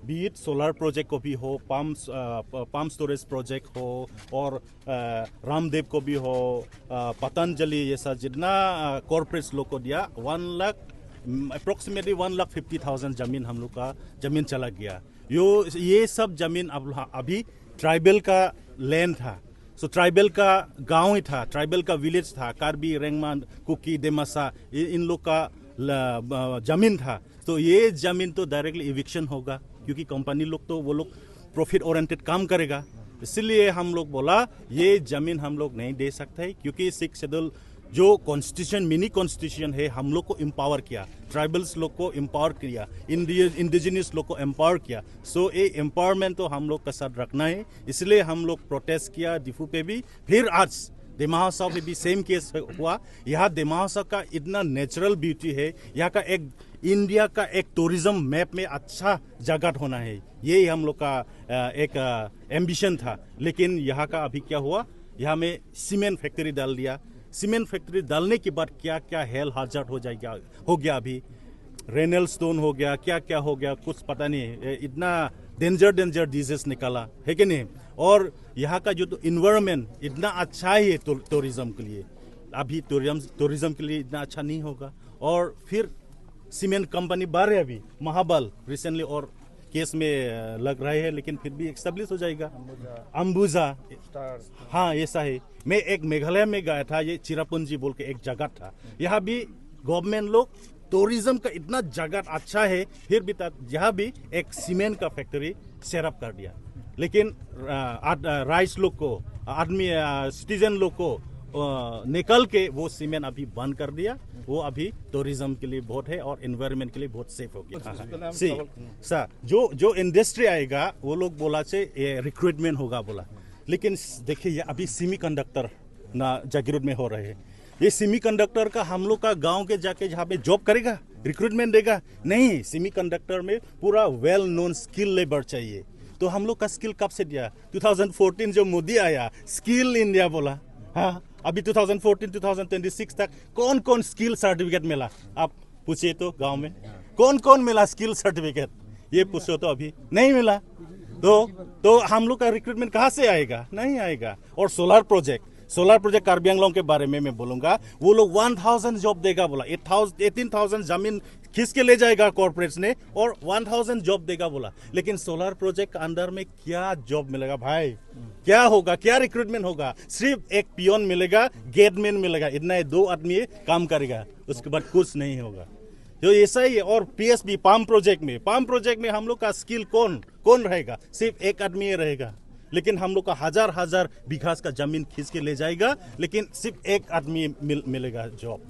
Beat solar project को भी हो, पाम स्टोरेज प्रोजेक्ट हो, और रामदेव को भी हो, पतंजलि, ये सब जितना कॉर्पोरेट्स लोग को दिया, 1 लाख अप्रोक्सीमेटली 1,50,000 जमीन हम लोग का जमीन चला गया। ये सब जमीन अभी ट्राइबल का लैंड था, सो ट्राइबल का गांव ही था, ट्राइबल का विलेज था, कार्बी, रेंगमा, कुकी, देमासा, इन लोग का जमीन था। तो ये जमीन तो डायरेक्टली इविक्शन होगा, क्योंकि कंपनी लोग तो वो लोग प्रॉफिट ओरिएंटेड काम करेगा। इसलिए हम लोग बोला ये जमीन हम लोग नहीं दे सकते, क्योंकि 6 शेड्यूल जो कॉन्स्टिट्यूशन, मिनी कॉन्स्टिट्यूशन है, हम लोग को एम्पावर किया, ट्राइबल्स लोग को एम्पावर किया, इंडिजिनियस लोग को एम्पावर किया। सो ये एम्पावरमेंट तो हम लोग का साथ रखना है, इसलिए हम लोग प्रोटेस्ट किया डिफू पे भी। फिर आज दिमा हासाओ में भी सेम केस हुआ। यहाँ दिमा हासाओ का इतना नेचुरल ब्यूटी है, यहाँ का एक इंडिया का एक टूरिज्म मैप में अच्छा जगह होना है, ये हम लोग का एक एम्बिशन था। लेकिन यहाँ का अभी क्या हुआ, यहाँ में सीमेंट फैक्ट्री डाल दिया। सीमेंट फैक्ट्री डालने के बाद क्या क्या हेल हाजर हो गया अभी रेनल स्टोन हो गया, क्या क्या हो गया कुछ पता नहीं। इतना डेंजर डिजीज निकाला है कि नहीं। और यहाँ का जो इन्वायरमेंट इतना अच्छा ही है टूरिज्म के लिए, अभी टूरिज्म के लिए इतना अच्छा नहीं होगा। और फिर सीमेंट कंपनी बढ़ रही है अभी, महाबल रिसेंटली और केस में लग रहे हैं, लेकिन फिर भी एस्टेब्लिश हो जाएगा। अंबुजा, हाँ ऐसा है। मैं एक मेघालय में गया था, ये चिरापुंजी बोल के एक जगह था, यहाँ भी गवर्नमेंट लोग टूरिज्म का इतना जगह अच्छा है, फिर भी यहाँ भी एक सीमेंट का फैक्ट्री सेटअप कर दिया। लेकिन राइस लोग को, आदमी सिटीजन लोग को निकल के वो सीमेंट अभी बंद कर दिया। वो अभी टूरिज्म के लिए बहुत है और एनवायरनमेंट के लिए बहुत सेफ हो गया। सर जो इंडस्ट्री आएगा वो लोग बोला से रिक्रूटमेंट होगा बोला, लेकिन देखिए अभी सेमीकंडक्टर ना जागीरोड में हो रहे हैं। ये सेमीकंडक्टर का हम लोग का गांव के जाके जहाँ पे जॉब करेगा, रिक्रूटमेंट देगा नहीं। सेमीकंडक्टर में पूरा वेल नोन स्किल लेबर चाहिए। तो हम लोग का स्किल कब से दिया, 2014 जो मोदी आया स्किल इंडिया बोला, हाँ अभी 2014-2026 तक कौन कौन स्किल सर्टिफिकेट मिला, आप पूछिए तो गांव में कौन कौन मिला स्किल सर्टिफिकेट, ये पूछो तो अभी नहीं मिला। तो हम लोग का रिक्रूटमेंट कहाँ से आएगा, नहीं आएगा। और सोलर प्रोजेक्ट कार्बी आंगलोंग के बारे में मैं बोलूंगा, वो लोग 1000 जॉब देगा बोला, 18,000 जमीन खींच के ले जाएगा कॉर्पोरेट्स ने और 1000 जॉब देगा बोला। लेकिन सोलर प्रोजेक्ट के अंदर में क्या जॉब मिलेगा भाई, क्या होगा, क्या रिक्रूटमेंट होगा? सिर्फ एक पियोन मिलेगा, गेटमैन मिलेगा, इतना 2 आदमी काम करेगा, उसके बाद कुछ नहीं होगा। तो ऐसा ही है। और पीएसबी पाम प्रोजेक्ट में हम लोग का स्किल कौन रहेगा, सिर्फ एक आदमी रहेगा। लेकिन हम लोग का हजार बीघा का जमीन खींच के ले जाएगा, लेकिन सिर्फ एक आदमी मिलेगा जॉब।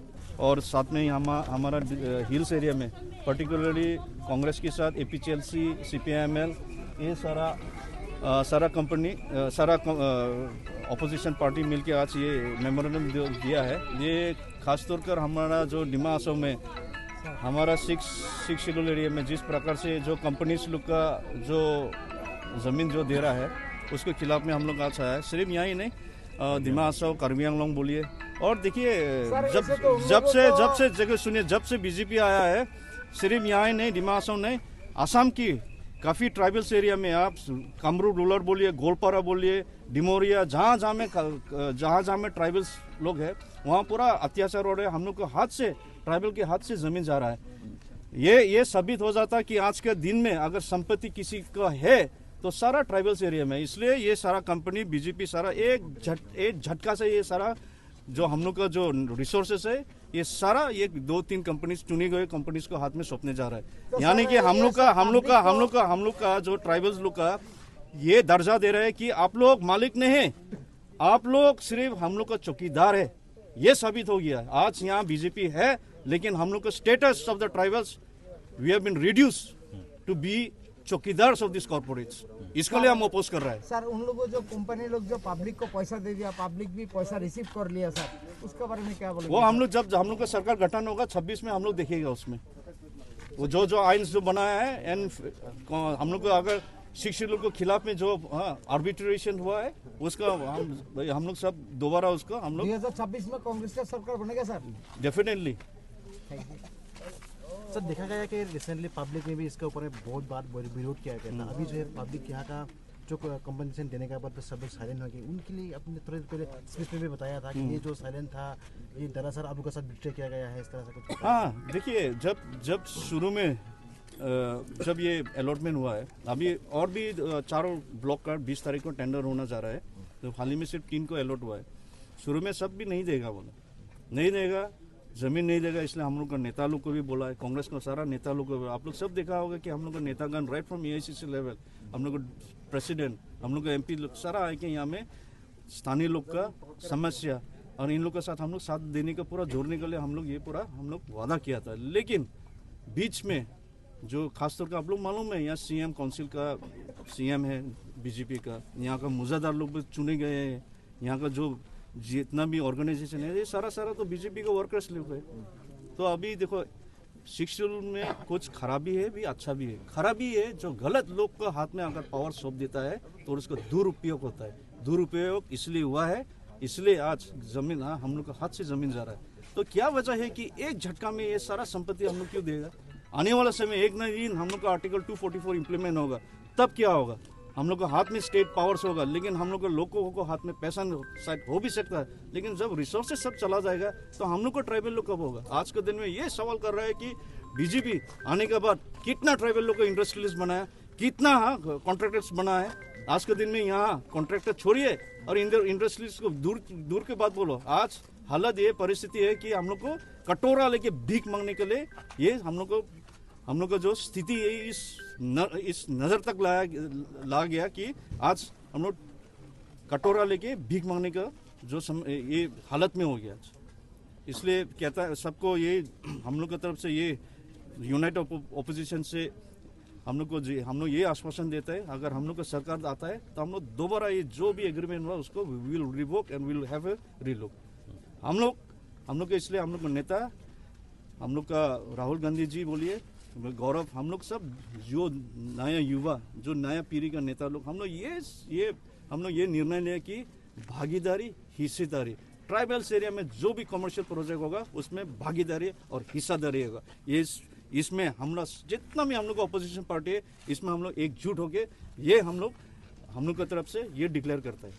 और साथ में हमारा हिल्स एरिया में पर्टिकुलरली कांग्रेस के साथ एपीसीएलसी, सीपीआईएमएल, ये सारा कंपनी, सारा अपोजिशन पार्टी मिलके आज ये मेमोरेंडम दिया है। ये खासतौर पर हमारा जो दिमा हासाओ में हमारा 6 शेड्यूल एरिया में जिस प्रकार से जो कंपनीज लोग का जो ज़मीन जो दे रहा है उसके खिलाफ में हम लोग आज आया है। सिर्फ यहाँ ही नहीं, दिमा हासाओ, कार्बी आंगलोंग बोलिए। और देखिए जब से बीजेपी आया है, सिर्फ यहाँ ही नहीं, दिमा हासाओ नहीं, आसाम की काफ़ी ट्राइबल्स एरिया में आप कामरूप रूरल बोलिए, गोलपारा बोलिए, डिमोरिया, जहाँ में ट्राइबल्स लोग हैं वहाँ पूरा अत्याचार हो रहा है। हम लोग को हाथ से, ट्राइबल के हाथ से ज़मीन जा रहा है। ये साबित हो जाता है कि आज के दिन में अगर संपत्ति किसी का है तो सारा ट्राइबल्स एरिया में। इसलिए ये सारा कंपनी बीजेपी सारा एक झटका से ये सारा जो हम लोग का जो रिसोर्सेस है ये सारा ये 2-3 कंपनी चुनी गए कंपनीज को हाथ में सौंपने जा रहा है। तो यानी कि हम लोग का जो ट्राइबल्स लोग का ये दर्जा दे रहे हैं कि आप लोग मालिक नहीं है, आप लोग सिर्फ हम लोग का चौकीदार है। ये साबित हो गया। आज यहाँ बीजेपी है, लेकिन हम लोग का status of the tribals we have been reduced to be chowkidar of this corporates. इसके लिए हम अपोज कर रहे हैं। सर उन लोगों जो कंपनी लोग जो पब्लिक को पैसा दे दिया, पब्लिक भी पैसा रिसीव कर लिया सर, उसके बारे में क्या बोलेंगे? वो हम लोग जब हम लोग का सरकार गठन होगा 26 में हम लोग देखेगा उसमें वो जो आइन जो बनाया है। एंड हम लोग को अगर 6 शेड्यूल के खिलाफ में जो आर्बिट्रेशन हुआ है उसका हम लोग सब दोबारा उसको हम लोग 2026 में कांग्रेस का सरकार बनेगा sir, definitely thank you. Sir देखा गया कि रिसेंटली पब्लिक ने भी इसके ऊपर बहुत बार विरोध किया गया था। अभी जो है पब्लिक यहाँ का जो कंपनसेशन देने के बाद सब लोग साइलेंट हो गए, उनके लिए अपने थोड़ी देर पहले स्पीच में भी बताया था कि ये जो साइलेंट था ये दरअसल आप लोग के साथ बिट्रे किया गया है, इस तरह से कुछ। हाँ देखिए, जब शुरू में जब ये अलॉटमेंट हुआ है, अभी और भी 4 ब्लॉक का 20 तारीख को टेंडर होना जा रहा है, तो हाल ही में सिर्फ 3 को अलॉट हुआ है। शुरू में सब भी नहीं देगा, बोला नहीं देगा, जमीन नहीं देगा। इसलिए हम लोग का नेता लोग को भी बोला है, कांग्रेस का सारा नेता लोग को। आप लोग सब देखा होगा कि हम लोग का नेतागण राइट फ्रॉम AICC लेवल, हम लोग का प्रेसिडेंट, हम लोग का MP लोग सारा आए के यहाँ में स्थानीय लोग का समस्या और इन लोग के साथ हम लोग साथ देने का पूरा जोड़ने के लिए हम लोग वादा किया था। लेकिन बीच में जो खासतौर का आप लोग मालूम है, यहाँ CM काउंसिल का CM है BJP का, यहाँ का मुजादार लोग भी चुने गए हैं, यहाँ का जो जितना भी ऑर्गेनाइजेशन है ये सारा तो BJP का वर्कर्स लोग है। तो अभी देखो 6 शेड्यूल में कुछ खराबी है भी, अच्छा भी है। खराबी है जो गलत लोग को हाथ में अगर पावर सौंप देता है तो उसको दुरुपयोग होता है। दुरुपयोग इसलिए हुआ है, इसलिए आज जमीन हम लोग का हाथ से जमीन जा रहा है। तो क्या वजह है कि एक झटका में ये सारा संपत्ति हम लोग क्यों देगा? आने वाला समय एक न दिन हम लोग का आर्टिकल 244 इम्प्लीमेंट होगा, तब क्या होगा? हम लोग को हाथ में स्टेट पावर्स होगा, लेकिन हम लोग को लोगों को हाथ में पैसा शायद हो भी सकता है, लेकिन जब रिसोर्सेज सब चला जाएगा तो हम लोग को ट्राइबल लोग कब होगा? आज के दिन में ये सवाल कर रहा है कि BJP आने के बाद कितना ट्राइबल लोग को इंडस्ट्रियलिस्ट बनाया, कितना कॉन्ट्रैक्टर्स बनाया। आज के दिन में यहाँ कॉन्ट्रैक्टर छोड़िए और इंडस्ट्रियलिस्ट को दूर के बात बोलो। आज हालत ये परिस्थिति है कि हम लोग को कटोरा लेके भीख मांगने के लिए ये हम लोग का जो स्थिति है इस नज़र तक ला गया कि आज हम लोग कटोरा लेके भीख मांगने का जो ये हालत में हो गया। इसलिए कहता है सबको ये हम लोग की तरफ से ये यूनाइटेड ओपोजिशन से हम लोग ये आश्वासन देता है, अगर हम लोग का सरकार आता है तो हम लोग दोबारा ये जो भी एग्रीमेंट हुआ उसको will revoke and will have a relook. हम लोग के इसलिए हम लोग का नेता, हम लोग का राहुल गांधी जी बोलिए, गौरव, हम लोग सब जो नया युवा, जो नया पीढ़ी का नेता लोग, हम लोग ये निर्णय लिया कि भागीदारी, हिस्सेदारी, ट्राइबल्स एरिया में जो भी कमर्शियल प्रोजेक्ट होगा उसमें भागीदारी और हिस्सेदारी होगा। ये इसमें हम लोग जितना भी हम लोग का अपोजिशन पार्टी है, इसमें हम लोग एकजुट होके ये हम लोग की तरफ से ये डिक्लेयर करता है।